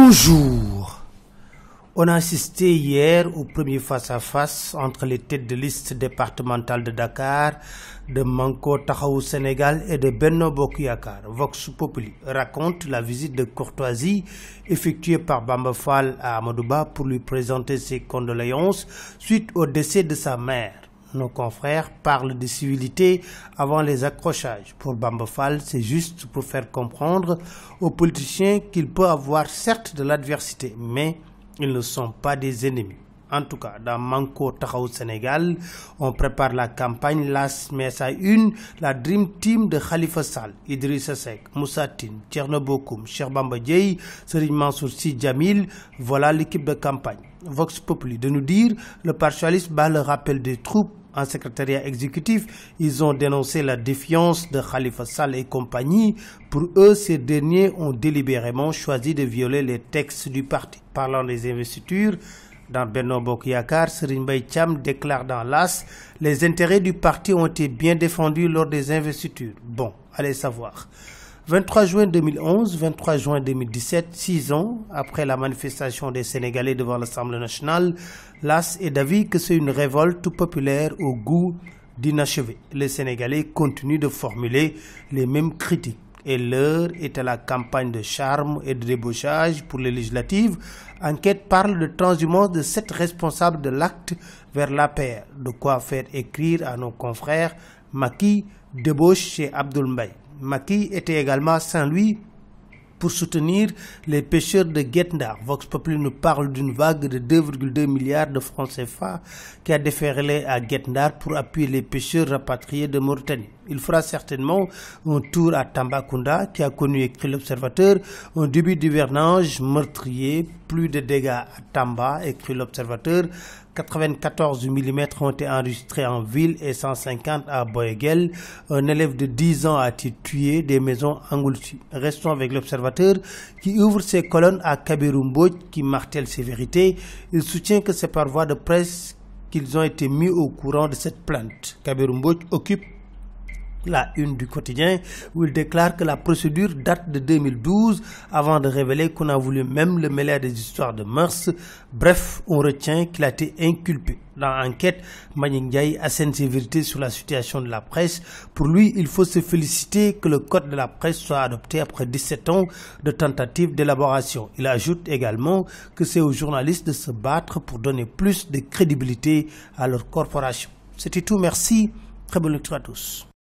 Bonjour. On a assisté hier au premier face-à-face entre les têtes de liste départementales de Dakar, de Manko Taxawu Sénégal et de Benno Bokk Yakaar. Vox Populi raconte la visite de courtoisie effectuée par Bamba Fall à Amadou Ba pour lui présenter ses condoléances suite au décès de sa mère. Nos confrères parlent de civilité avant les accrochages. Pour Bamba Fall, c'est juste pour faire comprendre aux politiciens qu'il peut avoir certes de l'adversité, mais ils ne sont pas des ennemis. En tout cas, dans Manko Taxawu Sénégal, on prépare la campagne. L'AS met à une la Dream Team de Khalifa Sall, Idrissa Seck, Moussa Tine, Thierno Bocoum, Cheikh Bamba Dièye, Serigne Mansour Sy Djamil. Voilà l'équipe de campagne. Vox Populi de nous dire, le parti socialiste bat le rappel des troupes en secrétariat exécutif. Ils ont dénoncé la défiance de Khalifa Sall et compagnie. Pour eux, ces derniers ont délibérément choisi de violer les textes du parti. Parlant des investitures, dans Benno Bokk Yakaar, Serigne Mbaye Thiam déclare dans l'AS: les intérêts du parti ont été bien défendus lors des investitures. Bon, allez savoir. 23 juin 2011, 23 juin 2017, 6 ans après la manifestation des Sénégalais devant l'Assemblée nationale, l'AS est d'avis que c'est une révolte populaire au goût d'inachevé. Les Sénégalais continuent de formuler les mêmes critiques. Et l'heure est à la campagne de charme et de débauchage pour les législatives. Enquête parle de transhumance de 7 responsables de l'acte vers l'APR. De quoi faire écrire à nos confrères. Macky débauche chez Abdoul Mbaye. Macky était également à Saint-Louis pour soutenir les pêcheurs de Guet Ndar. Vox Populi nous parle d'une vague de 2,2 milliards de francs CFA qui a déferlé à Guet Ndar pour appuyer les pêcheurs rapatriés de Mauritanie. Il fera certainement un tour à Tambacounda qui a connu, écrit l'Observateur, un début d'hivernage meurtrier. Plus de dégâts à Tamba, écrit l'Observateur. 94 mm ont été enregistrés en ville et 150 à Boyguel. Un élève de 10 ans a été tué, des maisons englouties. Restons avec l'Observateur qui ouvre ses colonnes à Kabirou Mbodj qui martèle ses vérités. Il soutient que c'est par voie de presse qu'ils ont été mis au courant de cette plainte. Kabirou Mbodj occupe la une du quotidien où il déclare que la procédure date de 2012 avant de révéler qu'on a voulu même le mêler à des histoires de mœurs. Bref, on retient qu'il a été inculpé. Dans l'enquête, Mbagnick Ndiaye assène ses vérités sur la situation de la presse. Pour lui, il faut se féliciter que le code de la presse soit adopté après 17 ans de tentatives d'élaboration. Il ajoute également que c'est aux journalistes de se battre pour donner plus de crédibilité à leur corporation. C'était tout, merci. Très bonne lecture à tous.